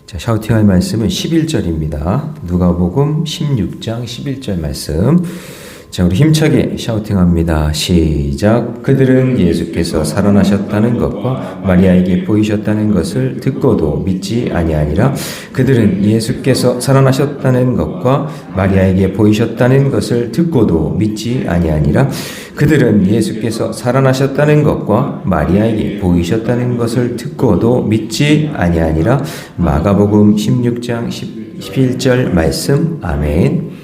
자, 샤우팅할 말씀은 11절입니다. 누가복음 16장 11절 말씀. 자, 우리 힘차게 샤우팅합니다. 시작. 그들은 예수께서 살아나셨다는 것과 마리아에게 보이셨다는 것을 듣고도 믿지 아니하니라. 그들은 예수께서 살아나셨다는 것과 마리아에게 보이셨다는 것을 듣고도 믿지 아니하니라. 그들은 예수께서 살아나셨다는 것과 마리아에게 보이셨다는 것을 듣고도 믿지 아니하니라. 마가복음 16장 11절 말씀. 아멘.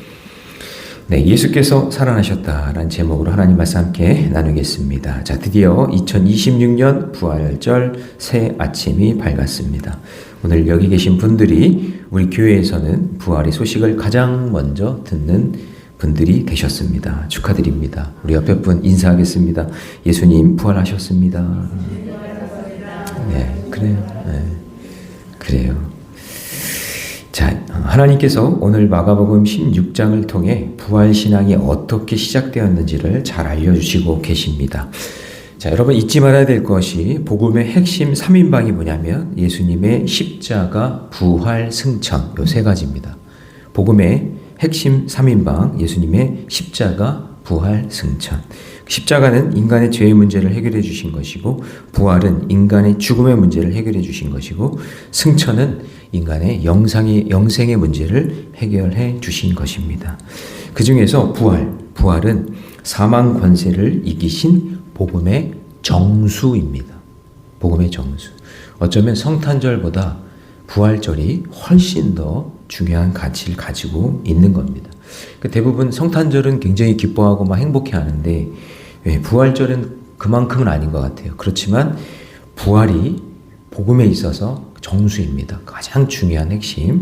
네, 예수께서 살아나셨다라는 제목으로 하나님 말씀 함께 나누겠습니다. 자, 드디어 2026년 부활절 새 아침이 밝았습니다. 오늘 여기 계신 분들이 우리 교회에서는 부활의 소식을 가장 먼저 듣는 분들이 되셨습니다. 축하드립니다. 우리 옆에 분 인사하겠습니다. 예수님 부활하셨습니다. 네, 그래요. 네, 그래요. 자, 하나님께서 오늘 마가복음 16장을 통해 부활신앙이 어떻게 시작되었는지를 잘 알려주시고 계십니다. 자, 여러분 잊지 말아야 될 것이 복음의 핵심 3인방이 뭐냐면 예수님의 십자가, 부활, 승천 요 세 가지입니다. 복음의 핵심 3인방 예수님의 십자가, 부활, 승천. 십자가는 인간의 죄의 문제를 해결해 주신 것이고 부활은 인간의 죽음의 문제를 해결해 주신 것이고 승천은 인간의 영생의 문제를 해결해 주신 것입니다. 그 중에서 부활은 사망 권세를 이기신 복음의 정수입니다. 복음의 정수. 어쩌면 성탄절보다 부활절이 훨씬 더 중요한 가치를 가지고 있는 겁니다. 대부분 성탄절은 굉장히 기뻐하고 막 행복해하는데 부활절은 그만큼은 아닌 것 같아요. 그렇지만 부활이 복음에 있어서 정수입니다. 가장 중요한 핵심.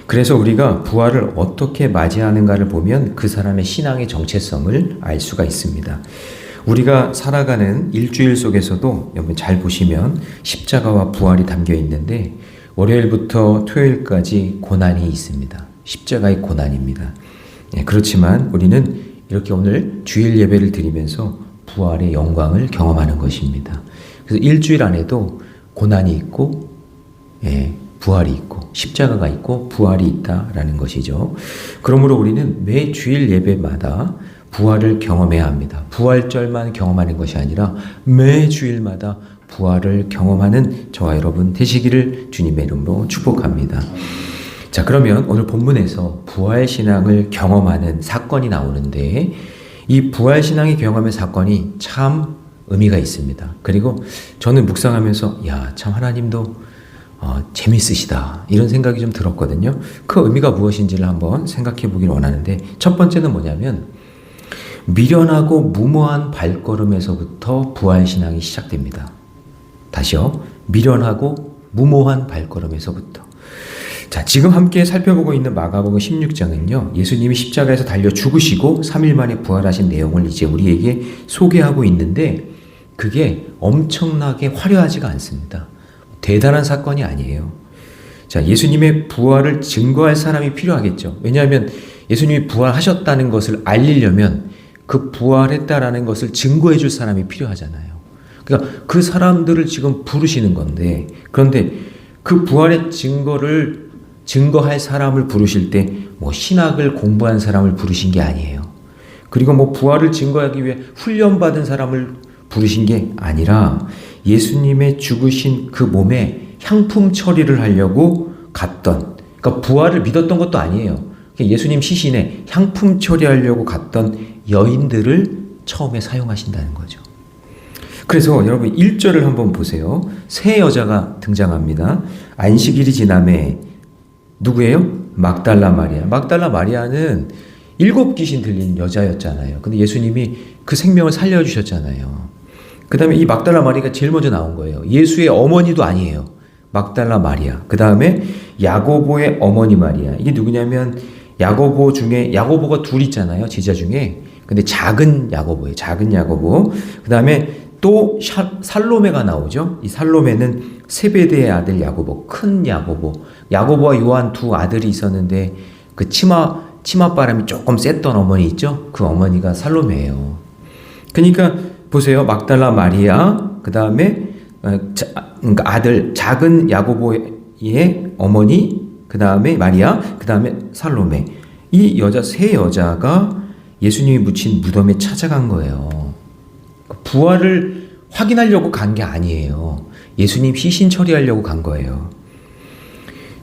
그래서 우리가 부활을 어떻게 맞이하는가를 보면 그 사람의 신앙의 정체성을 알 수가 있습니다. 우리가 살아가는 일주일 속에서도 여러분 잘 보시면 십자가와 부활이 담겨 있는데 월요일부터 토요일까지 고난이 있습니다. 십자가의 고난입니다. 그렇지만 우리는 이렇게 오늘 주일 예배를 드리면서 부활의 영광을 경험하는 것입니다. 그래서 일주일 안에도 고난이 있고 부활이 있고 십자가가 있고 부활이 있다라는 것이죠. 그러므로 우리는 매 주일 예배마다 부활을 경험해야 합니다. 부활절만 경험하는 것이 아니라 매 주일마다 부활을 경험하는 저와 여러분 되시기를 주님의 이름으로 축복합니다. 자, 그러면 오늘 본문에서 부활신앙을 경험하는 사건이 나오는데 이 부활신앙이 경험의 사건이 참 의미가 있습니다. 그리고 저는 묵상하면서 참 하나님도 재밌으시다 이런 생각이 좀 들었거든요. 그 의미가 무엇인지를 한번 생각해 보길 원하는데 첫 번째는 뭐냐면 미련하고 무모한 발걸음에서부터 부활신앙이 시작됩니다. 다시요. 미련하고 무모한 발걸음에서부터. 자, 지금 함께 살펴보고 있는 마가복음 16장은요. 예수님이 십자가에서 달려 죽으시고 3일 만에 부활하신 내용을 이제 우리에게 소개하고 있는데 그게 엄청나게 화려하지가 않습니다. 대단한 사건이 아니에요. 자, 예수님의 부활을 증거할 사람이 필요하겠죠. 왜냐하면 예수님이 부활하셨다는 것을 알리려면 그 부활했다라는 것을 증거해 줄 사람이 필요하잖아요. 그러니까 그 사람들을 지금 부르시는 건데 그런데 그 부활의 증거를 증거할 사람을 부르실 때 뭐 신학을 공부한 사람을 부르신 게 아니에요. 그리고 뭐 부활을 증거하기 위해 훈련받은 사람을 부르신 게 아니라 예수님의 죽으신 그 몸에 향품 처리를 하려고 갔던 그러니까 부활을 믿었던 것도 아니에요. 예수님 시신에 향품 처리하려고 갔던 여인들을 처음에 사용하신다는 거죠. 그래서 여러분 1절을 한번 보세요. 세 여자가 등장합니다. 안식일이 지남에 누구예요? 막달라 마리아. 막달라 마리아는 7 귀신 들린 여자였잖아요. 근데 예수님이 그 생명을 살려주셨잖아요. 그 다음에 이 막달라 마리아가 제일 먼저 나온 거예요. 예수의 어머니도 아니에요. 막달라 마리아. 그 다음에 야고보의 어머니 마리아. 이게 누구냐면 야고보 중에 야고보가 둘 있잖아요. 제자 중에. 근데 작은 야고보예요. 작은 야고보. 그 다음에 또 살로메가 나오죠. 이 살로메는 세베대의 아들 야고보, 큰 야고보. 야고보와 요한 두 아들이 있었는데 그 치맛바람이 조금 셌던 어머니 있죠. 그 어머니가 살로메예요. 그러니까 보세요. 막달라 마리아, 그 다음에 그러니까 아들 작은 야고보의 마리아의 어머니, 그 다음에 마리아, 그 다음에 살로메. 이 세 여자가 예수님이 묻힌 무덤에 찾아간 거예요. 부활을 확인하려고 간 게 아니에요. 예수님 시신 처리하려고 간 거예요.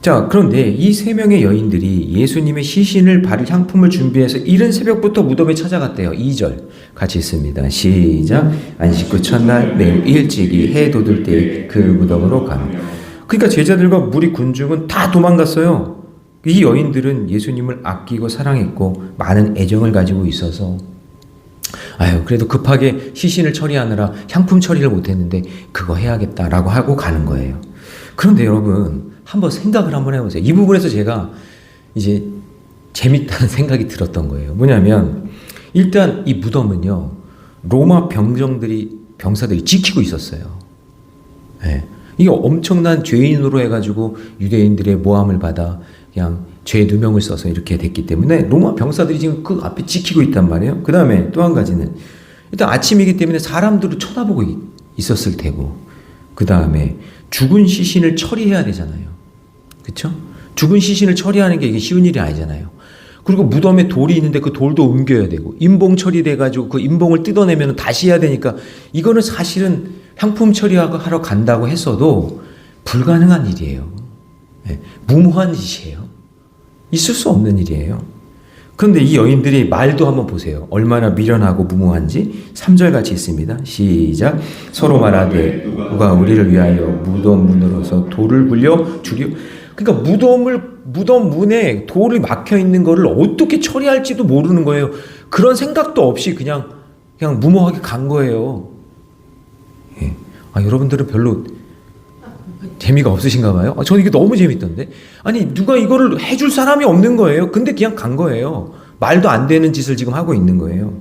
자, 그런데 이 세 명의 여인들이 예수님의 시신을 바를 향품을 준비해서 이른 새벽부터 무덤에 찾아갔대요. 2절 같이 있습니다. 시작. 안식 후 첫날 매우 일찍이 해 돋을 때 그 무덤으로 가며. 그러니까 제자들과 무리 군중은 다 도망갔어요. 이 여인들은 예수님을 아끼고 사랑했고 많은 애정을 가지고 있어서 그래도 급하게 시신을 처리하느라 향품 처리를 못했는데 그거 해야겠다라고 하고 가는 거예요. 그런데 여러분 한번 생각을 한번 해보세요. 이 부분에서 제가 이제 재밌다는 생각이 들었던 거예요. 뭐냐면 일단 이 무덤은요 로마 병사들이 지키고 있었어요. 네. 이게 엄청난 죄인으로 해가지고 유대인들의 모함을 받아 그냥 죄 누명을 써서 이렇게 됐기 때문에 로마 병사들이 지금 그 앞에 지키고 있단 말이에요. 그 다음에 또 한 가지는 일단 아침이기 때문에 사람들을 쳐다보고 있었을 테고, 그 다음에 죽은 시신을 처리해야 되잖아요. 그렇죠? 죽은 시신을 처리하는 게 이게 쉬운 일이 아니잖아요. 그리고 무덤에 돌이 있는데 그 돌도 옮겨야 되고 인봉 처리돼가지고 그 인봉을 뜯어내면 다시 해야 되니까 이거는 사실은 향품 처리하러 간다고 했어도 불가능한 일이에요. 네, 무모한 짓이에요. 있을 수 없는 일이에요. 그런데 이 여인들이 말도 한번 보세요. 얼마나 미련하고 무모한지. 3절 같이 있습니다. 시작. 서로 말하되 누가 우리를 위하여 무덤 문으로서 돌을 굴려 죽여. 그러니까 무덤 문에 돌이 막혀 있는 거를 어떻게 처리할지도 모르는 거예요. 그런 생각도 없이 그냥 무모하게 간 거예요. 예. 여러분들은 별로 재미가 없으신가 봐요. 저는 이게 너무 재밌던데. 아니 누가 이거를 해줄 사람이 없는 거예요. 근데 그냥 간 거예요. 말도 안 되는 짓을 지금 하고 있는 거예요.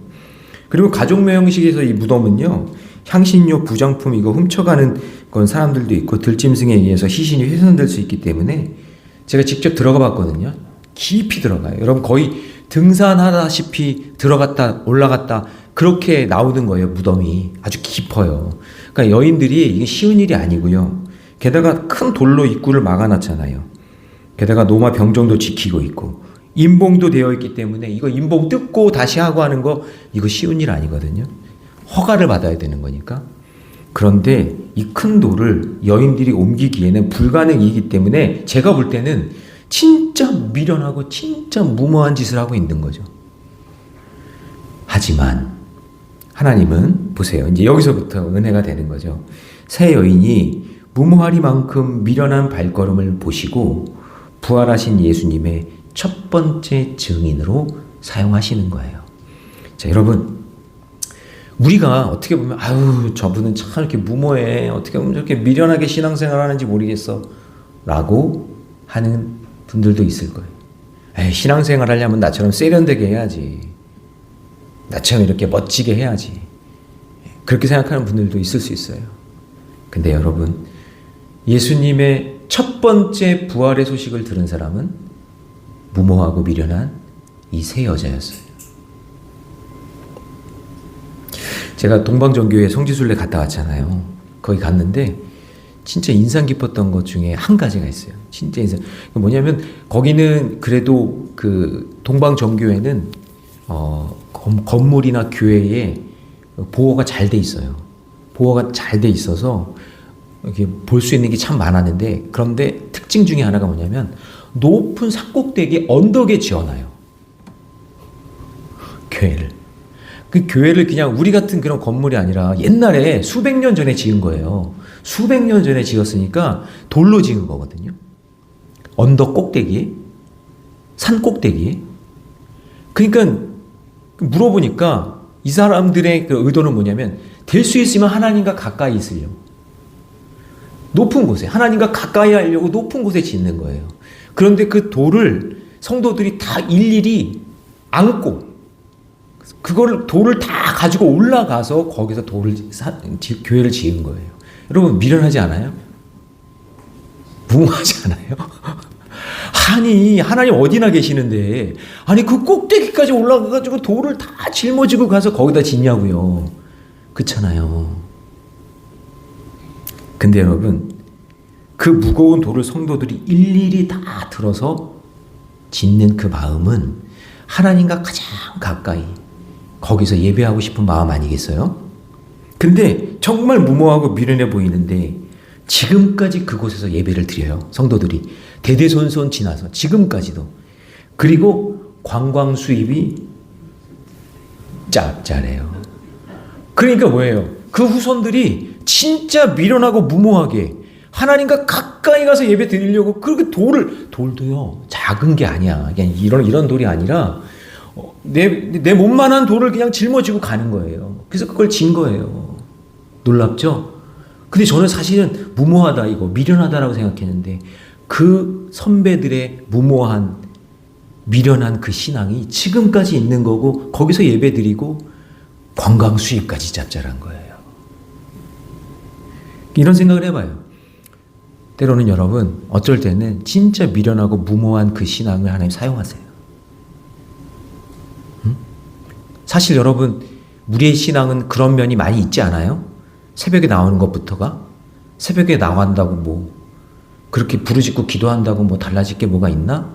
그리고 가족묘형식에서 이 무덤은요, 향신료, 부장품 이거 훔쳐가는 건 사람들도 있고 들짐승에 의해서 시신이 훼손될 수 있기 때문에 제가 직접 들어가 봤거든요. 깊이 들어가요. 여러분 거의 등산하다시피 들어갔다 올라갔다 그렇게 나오는 거예요. 무덤이 아주 깊어요. 그러니까 여인들이 이게 쉬운 일이 아니고요. 게다가 큰 돌로 입구를 막아놨잖아요. 게다가 노마 병정도 지키고 있고 인봉도 되어 있기 때문에 이거 인봉 뜯고 다시 하고 하는 거 이거 쉬운 일 아니거든요. 허가를 받아야 되는 거니까. 그런데 이 큰 돌을 여인들이 옮기기에는 불가능이기 때문에 제가 볼 때는 진짜 미련하고 진짜 무모한 짓을 하고 있는 거죠. 하지만 하나님은 보세요. 이제 여기서부터 은혜가 되는 거죠. 세 여인이 무모하리만큼 미련한 발걸음을 보시고 부활하신 예수님의 첫 번째 증인으로 사용하시는 거예요. 자, 여러분, 우리가 어떻게 보면 저분은 참 이렇게 무모해, 어떻게 보면 저렇게 미련하게 신앙생활 하는지 모르겠어 라고 하는 분들도 있을 거예요. 신앙생활 하려면 나처럼 세련되게 해야지, 나처럼 이렇게 멋지게 해야지, 그렇게 생각하는 분들도 있을 수 있어요. 근데 여러분, 예수님의 첫 번째 부활의 소식을 들은 사람은 무모하고 미련한 이 세 여자였어요. 제가 동방정교회 성지순례 갔다 왔잖아요. 거기 갔는데 진짜 인상 깊었던 것 중에 한 가지가 있어요. 진짜 뭐냐면 거기는 그래도 그 동방정교회는 건물이나 교회에 보호가 잘 돼 있어요. 보호가 잘 돼 있어서 이렇게 볼 수 있는 게 참 많았는데, 그런데 특징 중에 하나가 뭐냐면 높은 산꼭대기 언덕에 지어놔요. 교회를. 그 교회를 그냥 우리 같은 그런 건물이 아니라 옛날에 수백 년 전에 지은 거예요. 수백 년 전에 지었으니까 돌로 지은 거거든요. 언덕 꼭대기에, 산 꼭대기에. 그러니까 물어보니까 이 사람들의 그 의도는 뭐냐면 될 수 있으면 하나님과 가까이 있으려고. 높은 곳에, 하나님과 가까이 하려고 높은 곳에 짓는 거예요. 그런데 그 돌을 성도들이 다 일일이 안고 돌을 다 가지고 올라가서 거기서 교회를 지은 거예요. 여러분 미련하지 않아요? 무모하지 않아요? 아니 하나님 어디나 계시는데 그 꼭대기까지 올라가가지고 돌을 다 짊어지고 가서 거기다 짓냐고요. 그렇잖아요. 근데 여러분 그 무거운 돌을 성도들이 일일이 다 들어서 짓는 그 마음은 하나님과 가장 가까이 거기서 예배하고 싶은 마음 아니겠어요? 근데 정말 무모하고 미련해 보이는데 지금까지 그곳에서 예배를 드려요. 성도들이 대대손손 지나서 지금까지도. 그리고 관광 수입이 짭짤해요. 그러니까 뭐예요? 그 후손들이 진짜 미련하고 무모하게 하나님과 가까이 가서 예배 드리려고 그렇게 돌도요 작은 게 아니야. 그냥 이런 돌이 아니라 내 몸만한 돌을 그냥 짊어지고 가는 거예요. 그래서 그걸 진 거예요. 놀랍죠? 근데 저는 사실은 무모하다 이거 미련하다라고 생각했는데 그 선배들의 무모한 미련한 그 신앙이 지금까지 있는 거고 거기서 예배 드리고 관광 수입까지 짭짤한 거예요. 이런 생각을 해봐요. 때로는 여러분 어쩔 때는 진짜 미련하고 무모한 그 신앙을 하나님 사용하세요. 사실 여러분 우리의 신앙은 그런 면이 많이 있지 않아요? 새벽에 나오는 것부터가 새벽에 나간다고 뭐 그렇게 부르짖고 기도한다고 뭐 달라질 게 뭐가 있나?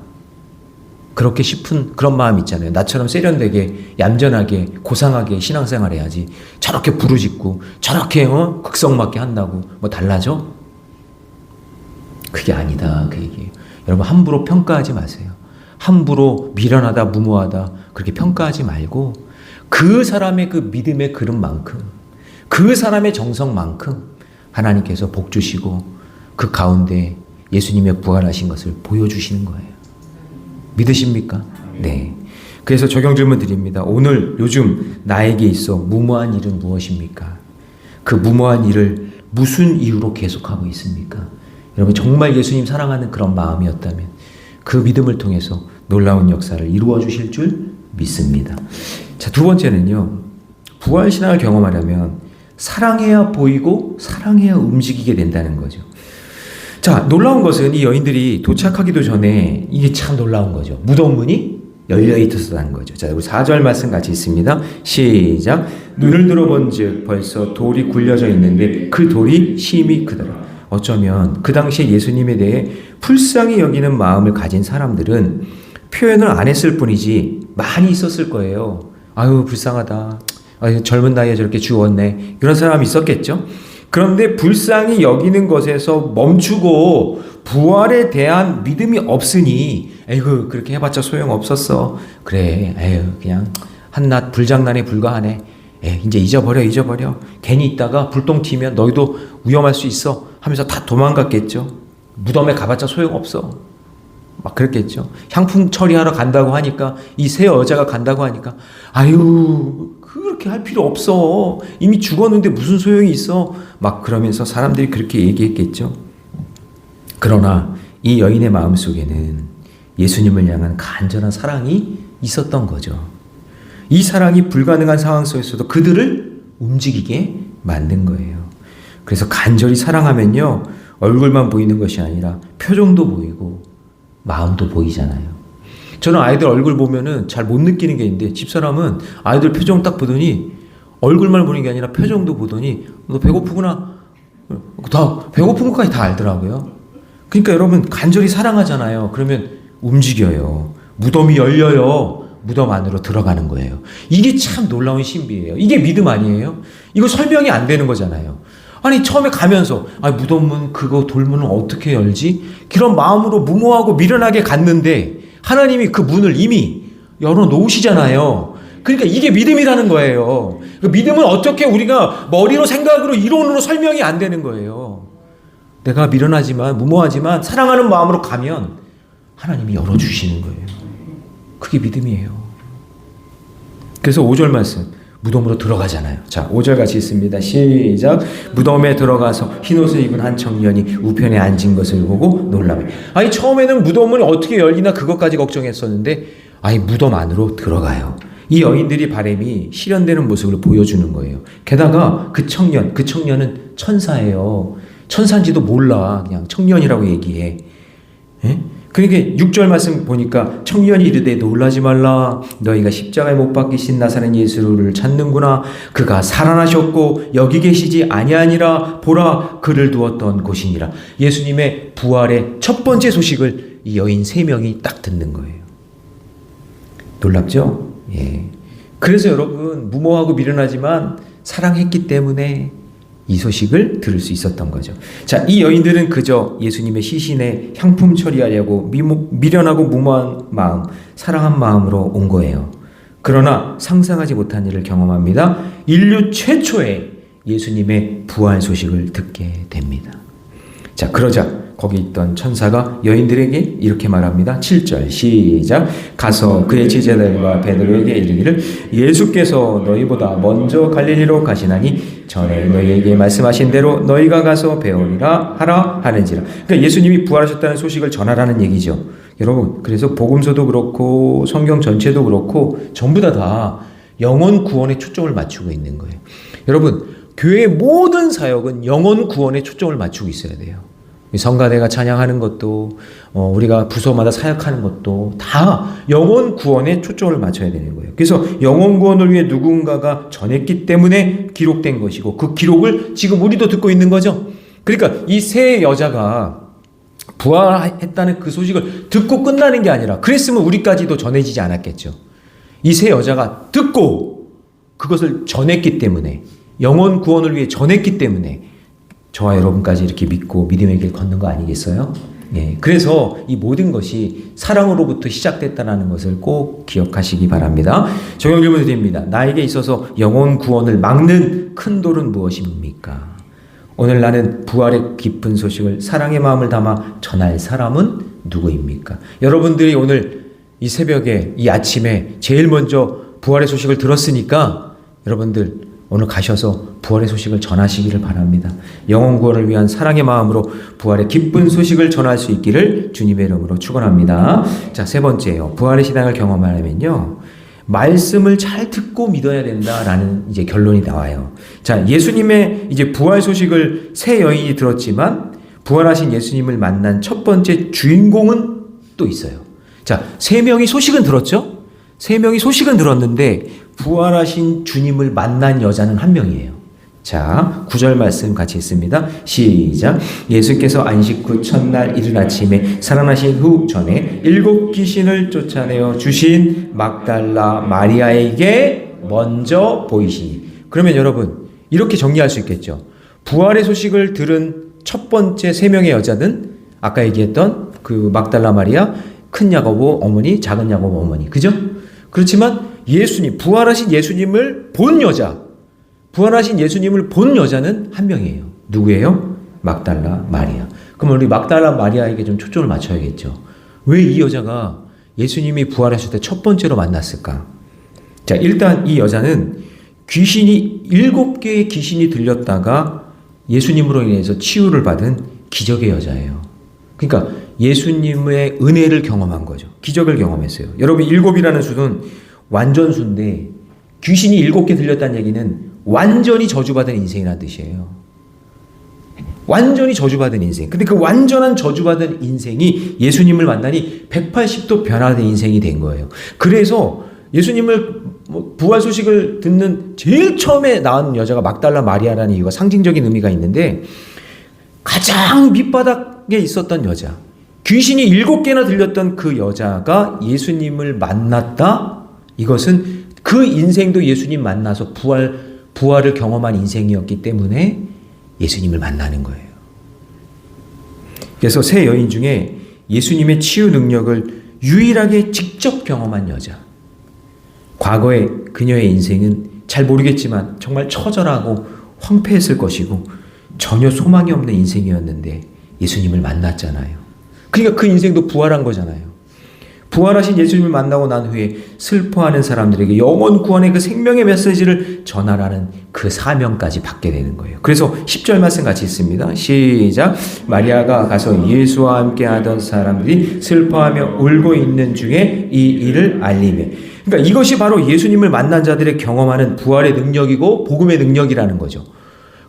그렇게 싶은 그런 마음 있잖아요. 나처럼 세련되게 얌전하게 고상하게 신앙생활 해야지 저렇게 부르짖고 저렇게 극성맞게 한다고 뭐 달라져? 그게 아니다 그 얘기예요. 여러분 함부로 평가하지 마세요. 함부로 미련하다 무모하다 그렇게 평가하지 말고 그 사람의 그 믿음의 그릇만큼 그 사람의 정성만큼 하나님께서 복 주시고 그 가운데 예수님의 부활하신 것을 보여주시는 거예요. 믿으십니까? 네. 그래서 적용 질문 드립니다. 오늘 요즘 나에게 있어 무모한 일은 무엇입니까? 그 무모한 일을 무슨 이유로 계속하고 있습니까? 여러분 정말 예수님 사랑하는 그런 마음이었다면 그 믿음을 통해서 놀라운 역사를 이루어 주실 줄 믿습니다. 자, 두 번째는요. 부활신앙을 경험하려면 사랑해야 보이고 사랑해야 움직이게 된다는 거죠. 자, 놀라운 것은 이 여인들이 도착하기도 전에 이게 참 놀라운 거죠. 무덤 문이 열려 있었다는 거죠. 자, 우리 4절 말씀 같이 있습니다. 시작. 눈을 들어본즉 벌써 돌이 굴려져 있는데 그 돌이 심히 크더라. 어쩌면 그 당시에 예수님에 대해 불쌍히 여기는 마음을 가진 사람들은 표현을 안 했을 뿐이지 많이 있었을 거예요. 아유 불쌍하다. 아유 젊은 나이에 저렇게 죽었네. 이런 사람이 있었겠죠. 그런데 불쌍히 여기는 것에서 멈추고 부활에 대한 믿음이 없으니 에휴 그렇게 해봤자 소용없었어. 그래 에휴 그냥 한낱 불장난에 불과하네. 이제 잊어버려. 괜히 있다가 불똥 튀면 너희도 위험할 수 있어 하면서 다 도망갔겠죠. 무덤에 가봤자 소용없어. 막 그랬겠죠. 향품 처리하러 간다고 하니까 이 세 여자가 간다고 하니까 아유 그렇게 할 필요 없어. 이미 죽었는데 무슨 소용이 있어. 막 그러면서 사람들이 그렇게 얘기했겠죠. 그러나 이 여인의 마음속에는 예수님을 향한 간절한 사랑이 있었던 거죠. 이 사랑이 불가능한 상황 속에서도 그들을 움직이게 만든 거예요. 그래서 간절히 사랑하면요 얼굴만 보이는 것이 아니라 표정도 보이고 마음도 보이잖아요. 저는 아이들 얼굴 보면은 잘 못 느끼는 게 있는데 집사람은 아이들 표정 딱 보더니 얼굴만 보는 게 아니라 표정도 보더니 너 배고프구나. 다 배고픈 것까지 다 알더라고요. 그러니까 여러분 간절히 사랑하잖아요. 그러면 움직여요. 무덤이 열려요. 무덤 안으로 들어가는 거예요. 이게 참 놀라운 신비예요. 이게 믿음 아니에요? 이거 설명이 안 되는 거잖아요. 아니 처음에 가면서 무덤문 그거 돌문은 어떻게 열지? 그런 마음으로 무모하고 미련하게 갔는데 하나님이 그 문을 이미 열어놓으시잖아요. 그러니까 이게 믿음이라는 거예요. 그 믿음은 어떻게 우리가 머리로 생각으로 이론으로 설명이 안 되는 거예요. 내가 미련하지만 무모하지만 사랑하는 마음으로 가면 하나님이 열어주시는 거예요. 그게 믿음이에요. 그래서 5절 말씀 무덤으로 들어가잖아요. 자, 5절 같이 있습니다. 시작. 무덤에 들어가서 흰옷을 입은 한 청년이 우편에 앉은 것을 보고 놀라매. 아니 처음에는 무덤을 어떻게 열리나 그것까지 걱정했었는데 무덤 안으로 들어가요. 이 여인들이 바람이 실현되는 모습을 보여주는 거예요. 게다가 그 청년은 천사예요. 천사인지도 몰라. 그냥 청년이라고 얘기해. 예? 그러니까 6절 말씀 보니까 청년이 이르되 놀라지 말라 너희가 십자가에 못 박히신 나사렛 예수를 찾는구나. 그가 살아나셨고 여기 계시지 아니하니라. 보라 그를 두었던 곳이니라. 예수님의 부활의 첫 번째 소식을 이 여인 3명이 딱 듣는 거예요. 놀랍죠? 예. 그래서 여러분 무모하고 미련하지만 사랑했기 때문에 이 소식을 들을 수 있었던 거죠. 자, 이 여인들은 그저 예수님의 시신에 향품 처리하려고 미련하고 무모한 마음, 사랑한 마음으로 온 거예요. 그러나 상상하지 못한 일을 경험합니다. 인류 최초의 예수님의 부활 소식을 듣게 됩니다. 자, 그러자 거기 있던 천사가 여인들에게 이렇게 말합니다. 7절 시작. 가서 그의 제자들과 베드로에게 이르기를 예수께서 너희보다 먼저 갈릴리로 가시나니 전에 너희에게 말씀하신 대로 너희가 가서 배우리라 하라 하는지라. 그러니까 예수님이 부활하셨다는 소식을 전하라는 얘기죠. 여러분, 그래서 복음서도 그렇고 성경 전체도 그렇고 전부 다 영혼 구원에 초점을 맞추고 있는 거예요. 여러분, 교회의 모든 사역은 영혼 구원에 초점을 맞추고 있어야 돼요. 성가대가 찬양하는 것도 우리가 부서마다 사역하는 것도 다 영혼 구원에 초점을 맞춰야 되는 거예요. 그래서 영혼 구원을 위해 누군가가 전했기 때문에 기록된 것이고 그 기록을 지금 우리도 듣고 있는 거죠. 그러니까 이 세 여자가 부활했다는 그 소식을 듣고 끝나는 게 아니라 그랬으면 우리까지도 전해지지 않았겠죠. 이 세 여자가 듣고 그것을 전했기 때문에 영혼 구원을 위해 전했기 때문에 저와 여러분까지 이렇게 믿고 믿음의 길 걷는 거 아니겠어요? 예, 그래서 이 모든 것이 사랑으로부터 시작됐다는 것을 꼭 기억하시기 바랍니다. 적용 질문 드립니다. 나에게 있어서 영혼 구원을 막는 큰 돌은 무엇입니까? 오늘 나는 부활의 깊은 소식을 사랑의 마음을 담아 전할 사람은 누구입니까? 여러분들이 오늘 이 새벽에 이 아침에 제일 먼저 부활의 소식을 들었으니까 여러분들 오늘 가셔서 부활의 소식을 전하시기를 바랍니다. 영혼 구원을 위한 사랑의 마음으로 부활의 기쁜 소식을 전할 수 있기를 주님의 이름으로 축원합니다. 자, 세 번째요. 부활의 신앙을 경험하려면요. 말씀을 잘 듣고 믿어야 된다라는 이제 결론이 나와요. 자, 예수님의 이제 부활 소식을 세 여인이 들었지만 부활하신 예수님을 만난 첫 번째 주인공은 또 있어요. 자, 3명이 소식은 들었죠? 3명이 소식은 들었는데 부활하신 주님을 만난 여자는 한 명이에요. 자, 9절 말씀 같이 읽습니다. 시작. 예수께서 안식 후 첫날 이른 아침에 살아나신 후 전에 7 귀신을 쫓아내어 주신 막달라 마리아에게 먼저 보이시니. 그러면 여러분 이렇게 정리할 수 있겠죠. 부활의 소식을 들은 첫 번째 3명의 여자는 아까 얘기했던 그 막달라 마리아, 큰 야고보 어머니, 작은 야고보 어머니, 그죠? 그렇지만 예수님, 부활하신 예수님을 본 여자, 부활하신 예수님을 본 여자는 한 명이에요. 누구예요? 막달라 마리아. 그럼 우리 막달라 마리아에게 좀 초점을 맞춰야겠죠. 왜 이 여자가 예수님이 부활하실 때 첫 번째로 만났을까? 자, 일단 이 여자는 7개의 귀신이 들렸다가 예수님으로 인해서 치유를 받은 기적의 여자예요. 그러니까 예수님의 은혜를 경험한 거죠. 기적을 경험했어요. 여러분, 7이라는 수는 완전수인데 귀신이 7개 들렸다는 얘기는 완전히 저주받은 인생이라는 뜻이에요. 완전히 저주받은 인생. 근데 그 완전한 저주받은 인생이 예수님을 만나니 180도 변화된 인생이 된 거예요. 그래서 예수님을 부활 소식을 듣는 제일 처음에 낳은 여자가 막달라 마리아라는 이유가 상징적인 의미가 있는데 가장 밑바닥에 있었던 여자, 귀신이 7개나 들렸던 그 여자가 예수님을 만났다. 이것은 그 인생도 예수님 만나서 부활을 경험한 인생이었기 때문에 예수님을 만나는 거예요. 그래서 세 여인 중에 예수님의 치유 능력을 유일하게 직접 경험한 여자. 과거에 그녀의 인생은 잘 모르겠지만 정말 처절하고 황폐했을 것이고 전혀 소망이 없는 인생이었는데 예수님을 만났잖아요. 그러니까 그 인생도 부활한 거잖아요. 부활하신 예수님을 만나고 난 후에 슬퍼하는 사람들에게 영원 구원의 그 생명의 메시지를 전하라는 그 사명까지 받게 되는 거예요. 그래서 10절 말씀 같이 있습니다. 시작. 마리아가 가서 예수와 함께 하던 사람들이 슬퍼하며 울고 있는 중에 이 일을 알리며. 그러니까 이것이 바로 예수님을 만난 자들의 경험하는 부활의 능력이고 복음의 능력이라는 거죠.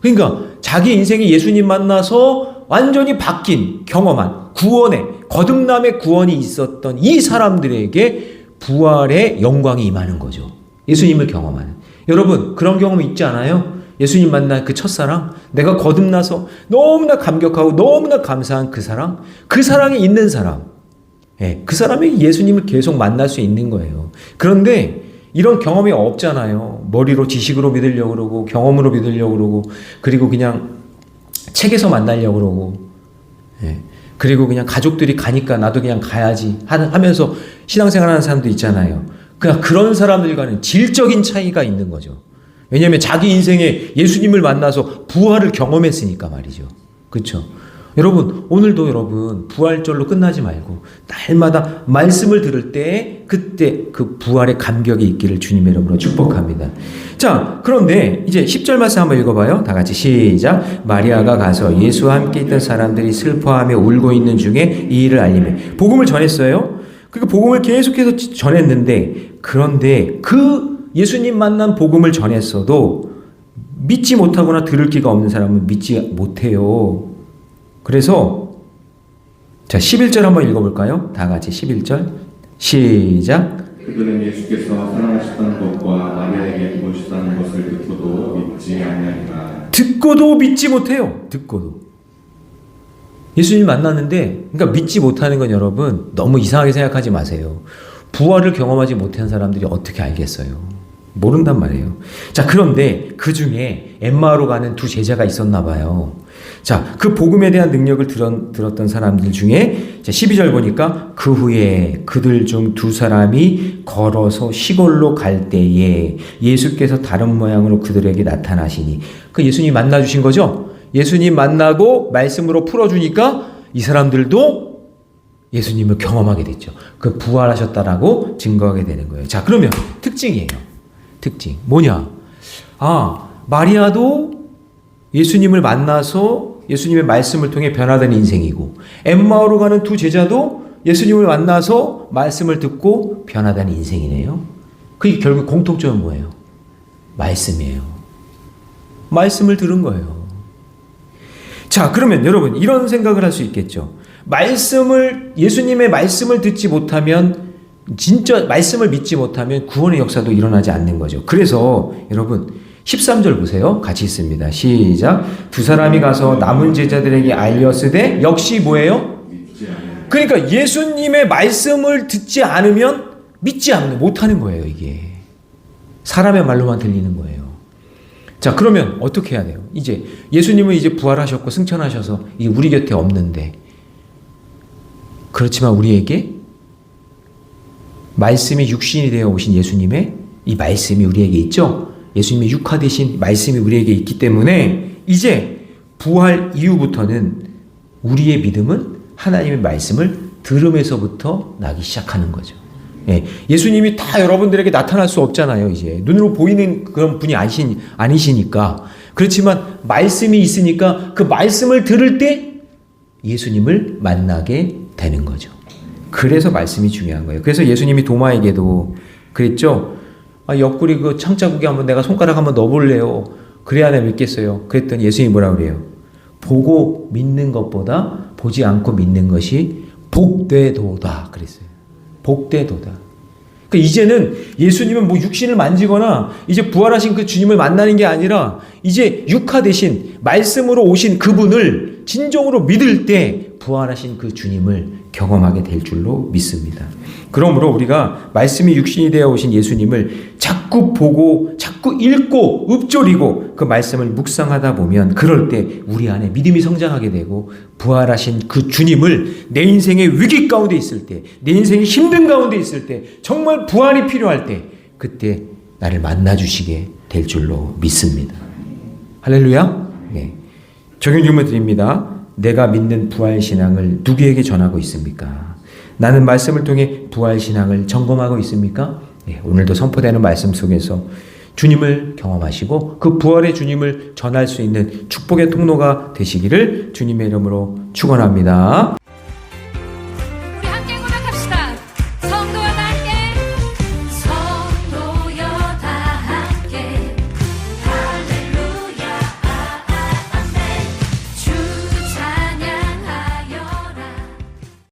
그러니까 자기 인생이 예수님 만나서 완전히 바뀐 경험한 구원의 거듭남의 구원이 있었던 이 사람들에게 부활의 영광이 임하는 거죠. 예수님을 경험하는. 여러분 그런 경험 있지 않아요? 예수님 만난 그 첫사랑, 내가 거듭나서 너무나 감격하고 너무나 감사한 그 사랑, 그 사랑이 있는 사람, 그 사람이 예수님을 계속 만날 수 있는 거예요. 그런데 이런 경험이 없잖아요. 머리로 지식으로 믿으려고 그러고 경험으로 믿으려고 그러고 그리고 그냥 책에서 만나려고 그러고 그리고 그냥 가족들이 가니까 나도 그냥 가야지 하면서 신앙생활하는 사람도 있잖아요. 그냥 그런 사람들과는 질적인 차이가 있는 거죠. 왜냐하면 자기 인생에 예수님을 만나서 부활을 경험했으니까 말이죠. 그렇죠? 여러분 오늘도 여러분 부활절로 끝나지 말고 날마다 말씀을 들을 때 그때 그 부활의 감격이 있기를 주님의 이름으로 축복합니다. 자, 그런데 이제 10절 말씀 한번 읽어봐요. 다 같이 시작. 마리아가 가서 예수와 함께 있던 사람들이 슬퍼하며 울고 있는 중에 이 일을 알리매. 복음을 전했어요. 그러니까 복음을 계속해서 전했는데 그런데 그 예수님 만난 복음을 전했어도 믿지 못하거나 들을 기가 없는 사람은 믿지 못해요. 그래서 자 11절 한번 읽어볼까요? 다 같이 11절 시작. 그들은 예수께서 살아나셨다는 것과 마리아에게 보셨다는 것을 듣고도 믿지 아니하니라. 듣고도 믿지 못해요. 듣고도. 예수님 만났는데 그러니까 믿지 못하는 건 여러분 너무 이상하게 생각하지 마세요. 부활을 경험하지 못한 사람들이 어떻게 알겠어요? 모른단 말이에요. 자, 그런데 그 중에 엠마오로 가는 두 제자가 있었나 봐요. 자, 그 복음에 대한 능력을 들었던 사람들 중에 12절 보니까 그 후에 그들 중 두 사람이 걸어서 시골로 갈 때에 예수께서 다른 모양으로 그들에게 나타나시니 그 예수님 만나주신 거죠? 예수님 만나고 말씀으로 풀어주니까 이 사람들도 예수님을 경험하게 됐죠. 그 부활하셨다라고 증거하게 되는 거예요. 자, 그러면 특징이에요. 특징 뭐냐? 아, 마리아도 예수님을 만나서 예수님의 말씀을 통해 변화된 인생이고 엠마오로 가는 두 제자도 예수님을 만나서 말씀을 듣고 변화된 인생이네요. 그게 결국 공통점은 뭐예요? 말씀이에요. 말씀을 들은 거예요. 자, 그러면 여러분 이런 생각을 할 수 있겠죠. 예수님의 말씀을 듣지 못하면 진짜 말씀을 믿지 못하면 구원의 역사도 일어나지 않는 거죠. 그래서 여러분 13절 보세요. 같이 있습니다. 시작. 두 사람이 가서 남은 제자들에게 알렸으되 역시 뭐예요? 그러니까 예수님의 말씀을 듣지 않으면 믿지 못하는 거예요. 이게 사람의 말로만 들리는 거예요. 자, 그러면 어떻게 해야 돼요? 이제 예수님은 이제 부활하셨고 승천하셔서 이게 우리 곁에 없는데 그렇지만 우리에게 말씀이 육신이 되어 오신 예수님의 이 말씀이 우리에게 있죠. 예수님의 육화되신 말씀이 우리에게 있기 때문에 이제 부활 이후부터는 우리의 믿음은 하나님의 말씀을 들음에서부터 나기 시작하는 거죠. 예수님이 다 여러분들에게 나타날 수 없잖아요. 이제 눈으로 보이는 그런 분이 아니시니까. 그렇지만 말씀이 있으니까 그 말씀을 들을 때 예수님을 만나게 되는 거죠. 그래서 말씀이 중요한 거예요. 그래서 예수님이 도마에게도 그랬죠. 옆구리 그 창자국에 한번 내가 손가락 한번 넣어볼래요. 그래야 내가 믿겠어요. 그랬더니 예수님이 뭐라 그래요? 보고 믿는 것보다 보지 않고 믿는 것이 복되도다 그랬어요. 복되도다. 그러니까 이제는 예수님은 뭐 육신을 만지거나 이제 부활하신 그 주님을 만나는 게 아니라 이제 육화 되신 말씀으로 오신 그분을 진정으로 믿을 때 부활하신 그 주님을 경험하게 될 줄로 믿습니다. 그러므로 우리가 말씀이 육신이 되어 오신 예수님을 자꾸 보고 자꾸 읽고 읊조리고 그 말씀을 묵상하다 보면 그럴 때 우리 안에 믿음이 성장하게 되고 부활하신 그 주님을 내 인생의 위기 가운데 있을 때, 내 인생의 힘든 가운데 있을 때, 정말 부활이 필요할 때 그때 나를 만나주시게 될 줄로 믿습니다. 할렐루야. 네. 적용 질문 드립니다. 내가 믿는 부활신앙을 누구에게 전하고 있습니까? 나는 말씀을 통해 부활신앙을 점검하고 있습니까? 네, 오늘도 선포되는 말씀 속에서 주님을 경험하시고 그 부활의 주님을 전할 수 있는 축복의 통로가 되시기를 주님의 이름으로 축원합니다.